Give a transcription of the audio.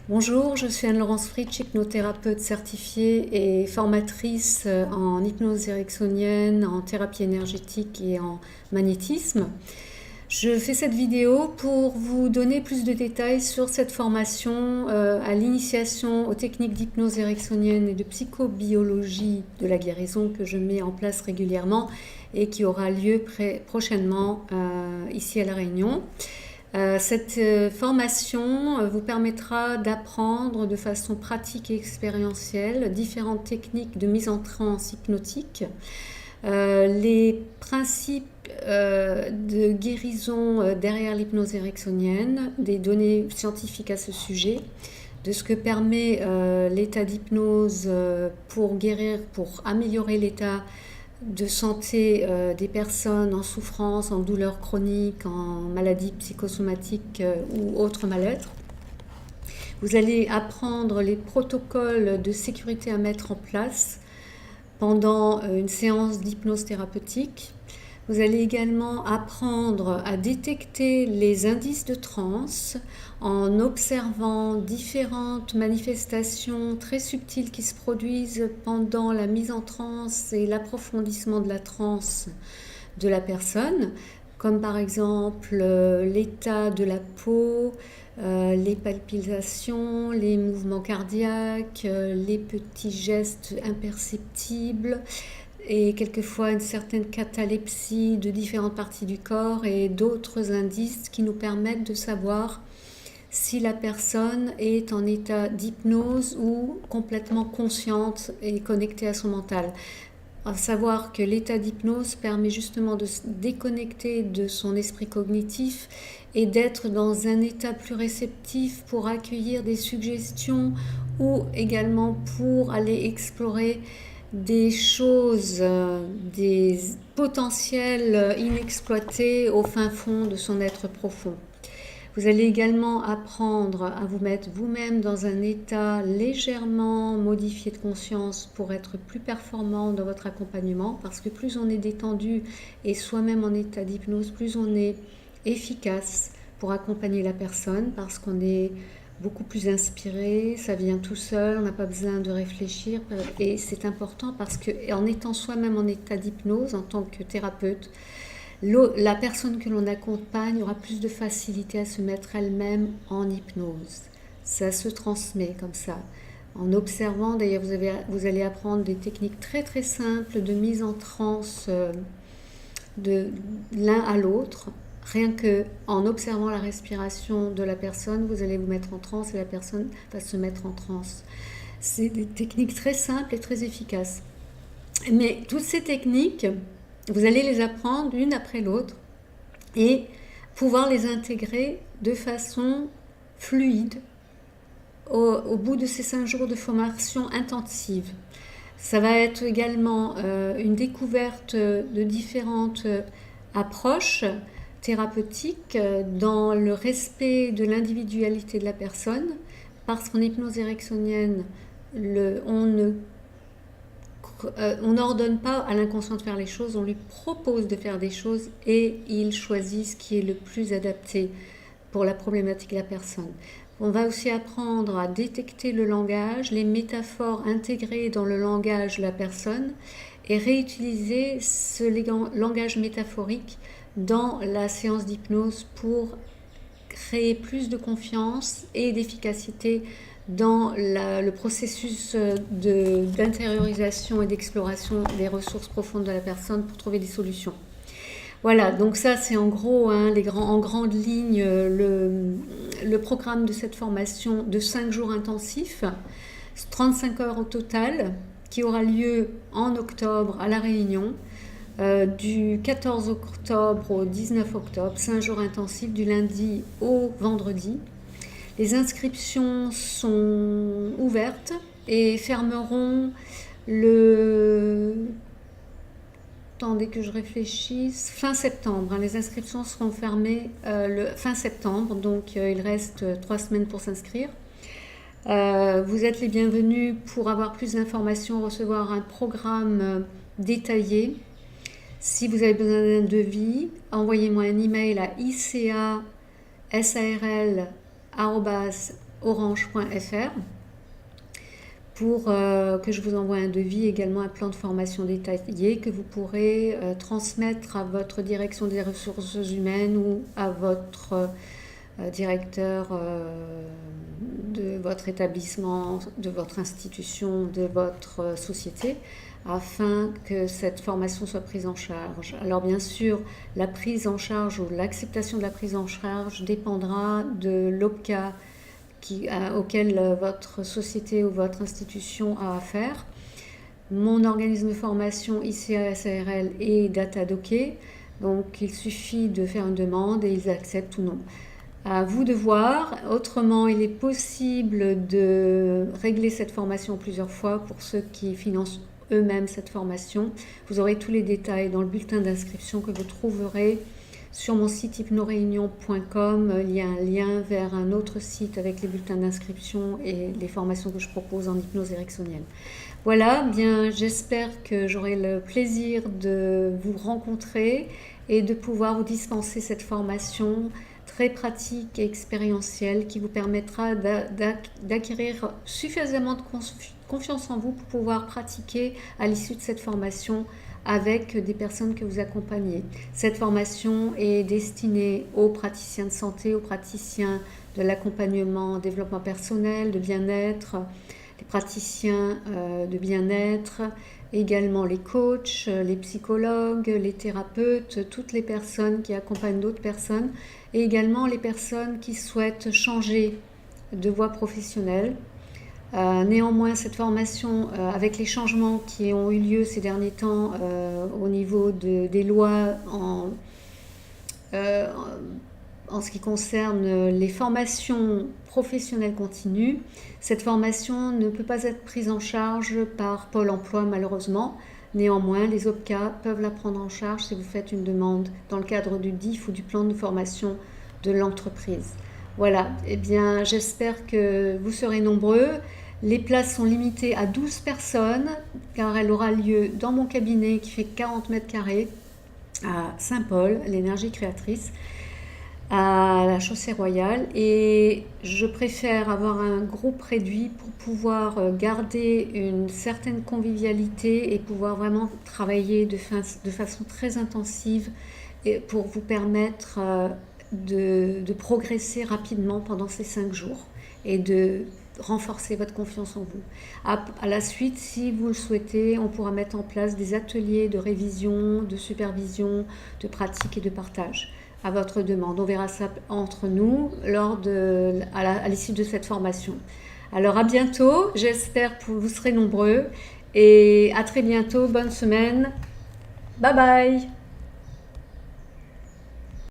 Bonjour, je suis Anne-Laurence Fritsch, hypnothérapeute certifiée et formatrice en hypnose ericksonienne, en thérapie énergétique et en magnétisme. Je fais cette vidéo pour vous donner plus de détails sur cette formation à l'initiation aux techniques d'hypnose ericksonienne et de psychobiologie de la guérison que je mets en place régulièrement et qui aura lieu prochainement ici à La Réunion. Cette formation vous permettra d'apprendre de façon pratique et expérientielle différentes techniques de mise en transe hypnotique, les principes de guérison derrière l'hypnose ericksonienne, des données scientifiques à ce sujet, de ce que permet l'état d'hypnose pour guérir, pour améliorer l'état de santé des personnes en souffrance, en douleur chronique, en maladie psychosomatique ou autre mal-être. Vous allez apprendre les protocoles de sécurité à mettre en place pendant une séance d'hypnose thérapeutique. Vous allez également apprendre à détecter les indices de transe en observant différentes manifestations très subtiles qui se produisent pendant la mise en transe et l'approfondissement de la transe de la personne, comme par exemple l'état de la peau, les palpitations, les mouvements cardiaques, les petits gestes imperceptibles, et quelquefois une certaine catalepsie de différentes parties du corps et d'autres indices qui nous permettent de savoir si la personne est en état d'hypnose ou complètement consciente et connectée à son mental. À savoir que l'état d'hypnose permet justement de se déconnecter de son esprit cognitif et d'être dans un état plus réceptif pour accueillir des suggestions ou également pour aller explorer des choses, des potentiels inexploités au fin fond de son être profond. Vous allez également apprendre à vous mettre vous-même dans un état légèrement modifié de conscience pour être plus performant dans votre accompagnement, parce que plus on est détendu et soi-même en état d'hypnose, plus on est efficace pour accompagner la personne, parce qu'on est beaucoup plus inspiré, ça vient tout seul, on n'a pas besoin de réfléchir, et c'est important parce qu'en étant soi-même en état d'hypnose, en tant que thérapeute, la personne que l'on accompagne aura plus de facilité à se mettre elle-même en hypnose. Ça se transmet comme ça. En observant, d'ailleurs vous allez apprendre des techniques très très simples de mise en transe de l'un à l'autre. Rien que en observant la respiration de la personne, vous allez vous mettre en transe et la personne va se mettre en transe. C'est des techniques très simples et très efficaces. Mais toutes ces techniques, vous allez les apprendre l'une après l'autre et pouvoir les intégrer de façon fluide au bout de ces 5 jours de formation intensive. Ça va être également une découverte de différentes approches thérapeutique dans le respect de l'individualité de la personne, parce qu'en hypnose ericksonienne, on n'ordonne pas à l'inconscient de faire les choses, on lui propose de faire des choses et il choisit ce qui est le plus adapté pour la problématique de la personne. On va aussi apprendre à détecter le langage, les métaphores intégrées dans le langage de la personne et réutiliser ce langage métaphorique dans la séance d'hypnose pour créer plus de confiance et d'efficacité dans le processus d'intériorisation et d'exploration des ressources profondes de la personne pour trouver des solutions. Voilà, donc ça c'est en gros, en grandes lignes, le programme de cette formation de 5 jours intensifs, 35 heures au total, qui aura lieu en octobre à La Réunion, du 14 octobre au 19 octobre, 5 jours intensifs du lundi au vendredi. Les inscriptions sont ouvertes et fermeront attendez que je réfléchisse, fin septembre. Les inscriptions seront fermées fin septembre, donc il reste 3 semaines pour s'inscrire. Vous êtes les bienvenus pour avoir plus d'informations, recevoir un programme détaillé. Si vous avez besoin d'un devis, envoyez-moi un email à icasarl@ orange.fr pour que je vous envoie un devis, également un plan de formation détaillé que vous pourrez transmettre à votre direction des ressources humaines ou à votre directeur de votre établissement, de votre institution, de votre société, afin que cette formation soit prise en charge. Alors bien sûr, la prise en charge ou l'acceptation de la prise en charge dépendra de l'OPCA auquel votre société ou votre institution a affaire. Mon organisme de formation ICA-SARL est datadocké, donc il suffit de faire une demande et ils acceptent ou non. À vous de voir. Autrement, il est possible de régler cette formation plusieurs fois pour ceux qui financent eux-mêmes cette formation. Vous aurez tous les détails dans le bulletin d'inscription que vous trouverez sur mon site hypnoréunion.com. Il y a un lien vers un autre site avec les bulletins d'inscription et les formations que je propose en hypnose ericksonienne. Voilà, bien, j'espère que j'aurai le plaisir de vous rencontrer et de pouvoir vous dispenser cette formation très pratique et expérientielle qui vous permettra d'acquérir suffisamment de confiance en vous pour pouvoir pratiquer à l'issue de cette formation avec des personnes que vous accompagnez. Cette formation est destinée aux praticiens de santé, aux praticiens de l'accompagnement, développement personnel, de bien-être, les praticiens de bien-être, également les coachs, les psychologues, les thérapeutes, toutes les personnes qui accompagnent d'autres personnes, et également les personnes qui souhaitent changer de voie professionnelle. Néanmoins, cette formation, avec les changements qui ont eu lieu ces derniers temps au niveau des lois en ce qui concerne les formations professionnelles continues, cette formation ne peut pas être prise en charge par Pôle emploi malheureusement. Néanmoins, les OPCA peuvent la prendre en charge si vous faites une demande dans le cadre du DIF ou du plan de formation de l'entreprise. Voilà, eh bien j'espère que vous serez nombreux. Les places sont limitées à 12 personnes car elle aura lieu dans mon cabinet qui fait 40 mètres carrés à Saint-Paul, l'énergie créatrice, à la Chaussée-Royale, et je préfère avoir un groupe réduit pour pouvoir garder une certaine convivialité et pouvoir vraiment travailler de façon très intensive et pour vous permettre de progresser rapidement pendant ces 5 jours et de renforcer votre confiance en vous. À la suite, si vous le souhaitez, on pourra mettre en place des ateliers de révision, de supervision, de pratique et de partage à votre demande. On verra ça entre nous à l'issue de cette formation. Alors à bientôt, j'espère que vous serez nombreux et à très bientôt, bonne semaine, bye bye.